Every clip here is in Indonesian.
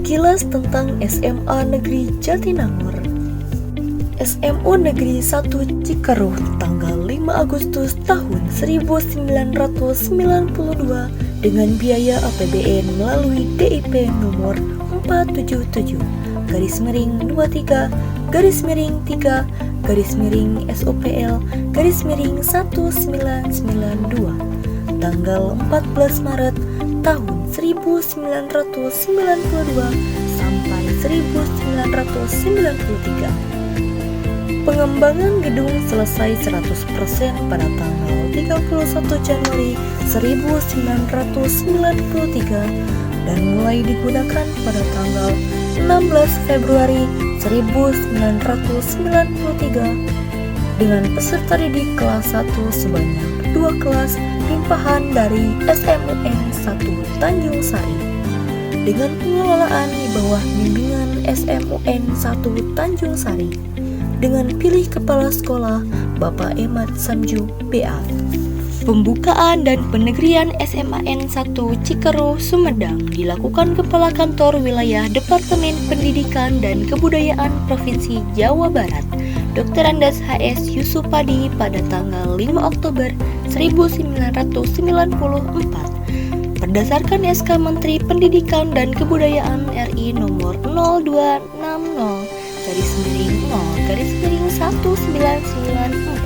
Sekilas tentang SMA Negeri Jatinangor. SMU Negeri 1 Cikeruh tanggal 5 Agustus tahun 1992 dengan biaya APBN melalui DIP nomor 477-23-3-SOPL-1992 tanggal 14 Maret tahun 1992 sampai 1993. Pengembangan gedung selesai 100% pada tanggal 31 Januari 1993 dan mulai digunakan pada tanggal 16 Februari 1993 dengan peserta didik kelas 1 sebanyak 2 kelas limpahan dari SMUN 1 Tanjung Sari dengan pengelolaan di bawah bimbingan SMUN 1 Tanjung Sari dengan pilih kepala sekolah Bapak Emad Samju BA. Pembukaan dan penegrian SMAN 1 Cikeruh Sumedang dilakukan Kepala Kantor Wilayah Departemen Pendidikan dan Kebudayaan Provinsi Jawa Barat, Dr. Andes HS Yusupadi pada tanggal 5 Oktober 1994 berdasarkan SK Menteri Pendidikan dan Kebudayaan RI nomor 0260-0-1994.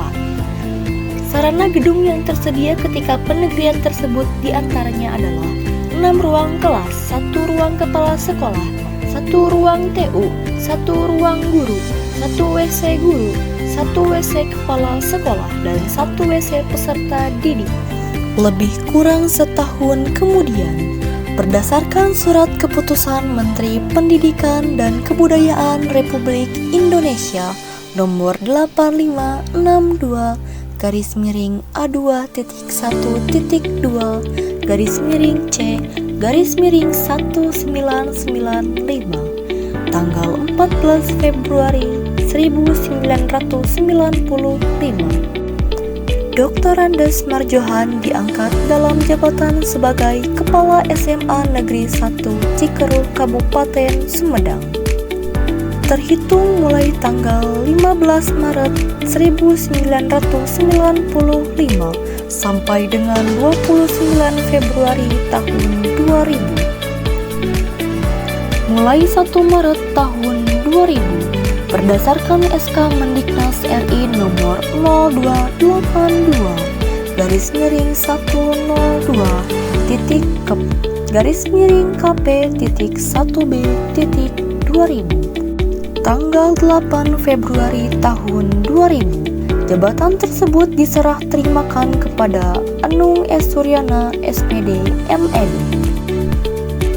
Sarana gedung yang tersedia ketika penegrian tersebut diantaranya adalah 6 ruang kelas, 1 ruang kepala sekolah, 1 ruang TU, 1 ruang guru, 1 WC guru, 1 WC kepala sekolah, dan 1 WC peserta didik. Lebih kurang setahun kemudian, berdasarkan surat keputusan Menteri Pendidikan dan Kebudayaan Republik Indonesia nomor 8562-A2-C-1995 tanggal 14 Februari 1995. Dr. Andes Marjohan diangkat dalam jabatan sebagai Kepala SMA Negeri 1 Cikeruh Kabupaten Sumedang. Terhitung mulai tanggal 15 Maret 1995 sampai dengan 29 Februari tahun 2000. Mulai 1 Maret tahun 2000, berdasarkan SK Mendiknas RI nomor 0222-2.1b.2000 tanggal 8 Februari tahun 2000. Jabatan tersebut diserah terimakan kepada Anung S. Suryana SPD MED.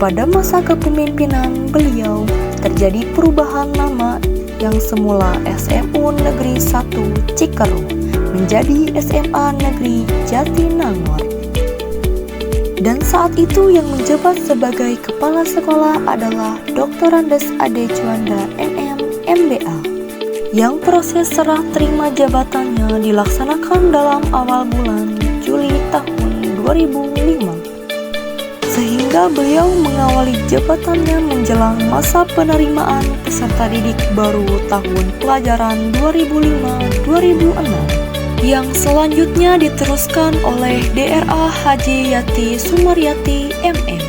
Pada masa kepemimpinan beliau terjadi perubahan nama yang semula SMU Negeri 1 Cikeruh menjadi SMA Negeri Jatinangor. Dan saat itu yang menjabat sebagai kepala sekolah adalah Dr. Andes Ade Juanda MM MBA, yang proses serah terima jabatannya dilaksanakan dalam awal bulan Juli tahun 2005. Sehingga beliau mengawali jabatannya menjelang masa penerimaan peserta didik baru tahun pelajaran 2005-2006 yang selanjutnya diteruskan oleh DRA Haji Yati Sumaryati MM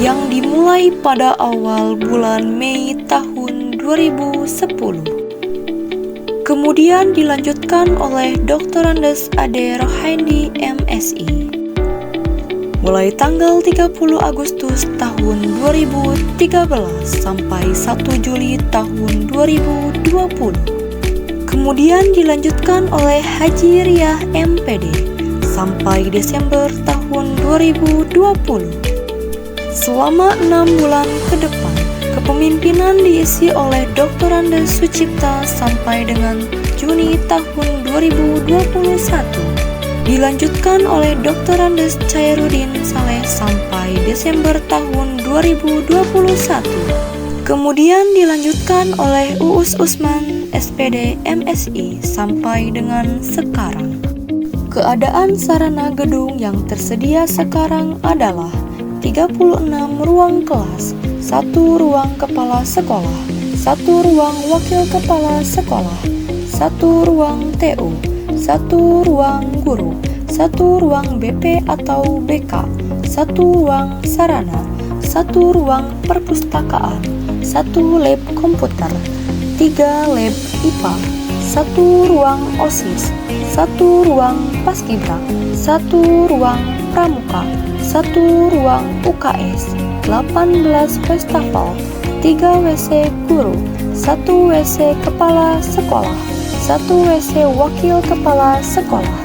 yang dimulai pada awal bulan Mei tahun 2010. Kemudian dilanjutkan oleh Dr. Andes Ade Rohaindi MSI mulai tanggal 30 Agustus tahun 2013 sampai 1 Juli tahun 2020. Kemudian dilanjutkan oleh Haji Riyah MPD sampai Desember tahun 2020. Selama 6 bulan ke depan, kepemimpinan diisi oleh Dr. Andes Sucipta sampai dengan Juni tahun 2021. Dilanjutkan oleh Dr. Andes Chairuddin Saleh sampai Desember tahun 2021. Kemudian dilanjutkan oleh Uus Usman SPD MSI sampai dengan sekarang. Keadaan sarana gedung yang tersedia sekarang adalah 36 ruang kelas, 1 ruang kepala sekolah, 1 ruang wakil kepala sekolah, 1 ruang TU, 1 ruang guru, 1 ruang BP atau BK, 1 ruang sarana, 1 ruang perpustakaan, 1 lab komputer, 3 lab IPA, 1 ruang OSIS, 1 ruang paskibra, 1 ruang pramuka, 1 ruang UKS, 18 wastafel, 3 WC guru, 1 WC kepala sekolah, 1 WC wakil kepala sekolah,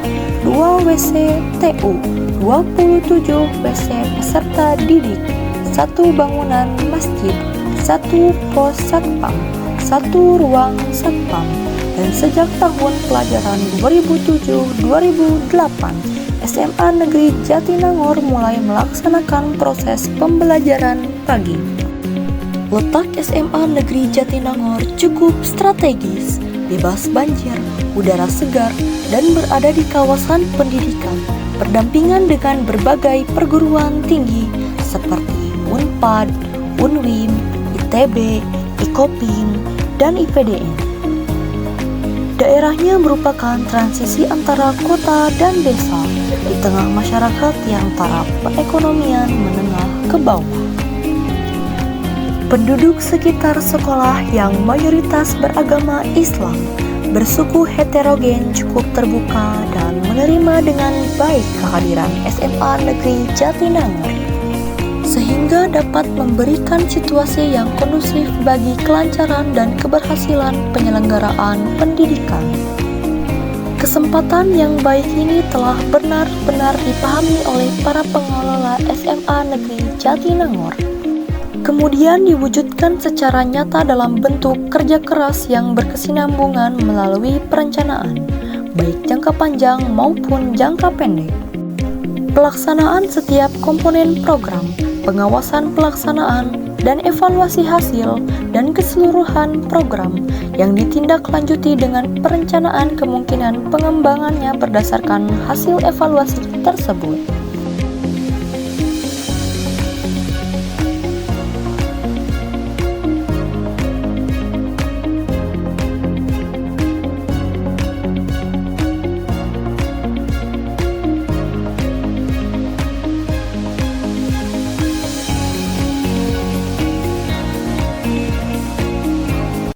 2 WC TU, 27 WC peserta didik, 1 bangunan masjid, 1 pos satpam, 1 ruang satpam. Dan sejak tahun pelajaran 2007-2008, SMA Negeri Jatinangor mulai melaksanakan proses pembelajaran pagi. Letak SMA Negeri Jatinangor cukup strategis, bebas banjir, udara segar, dan berada di kawasan pendidikan, berdampingan dengan berbagai perguruan tinggi seperti Unpad, Unwim, ITB, IKOPIN, dan IPDN. Daerahnya merupakan transisi antara kota dan desa di tengah masyarakat yang taraf perekonomian menengah ke bawah. Penduduk sekitar sekolah yang mayoritas beragama Islam, bersuku heterogen cukup terbuka dan menerima dengan baik kehadiran SMA Negeri Jatinangor, sehingga dapat memberikan situasi yang kondusif bagi kelancaran dan keberhasilan penyelenggaraan pendidikan. Kesempatan yang baik ini telah benar-benar dipahami oleh para pengelola SMA Negeri Jatinangor, kemudian diwujudkan secara nyata dalam bentuk kerja keras yang berkesinambungan melalui perencanaan, baik jangka panjang maupun jangka pendek. Pelaksanaan setiap komponen program, pengawasan pelaksanaan, dan evaluasi hasil dan keseluruhan program yang ditindaklanjuti dengan perencanaan kemungkinan pengembangannya berdasarkan hasil evaluasi tersebut.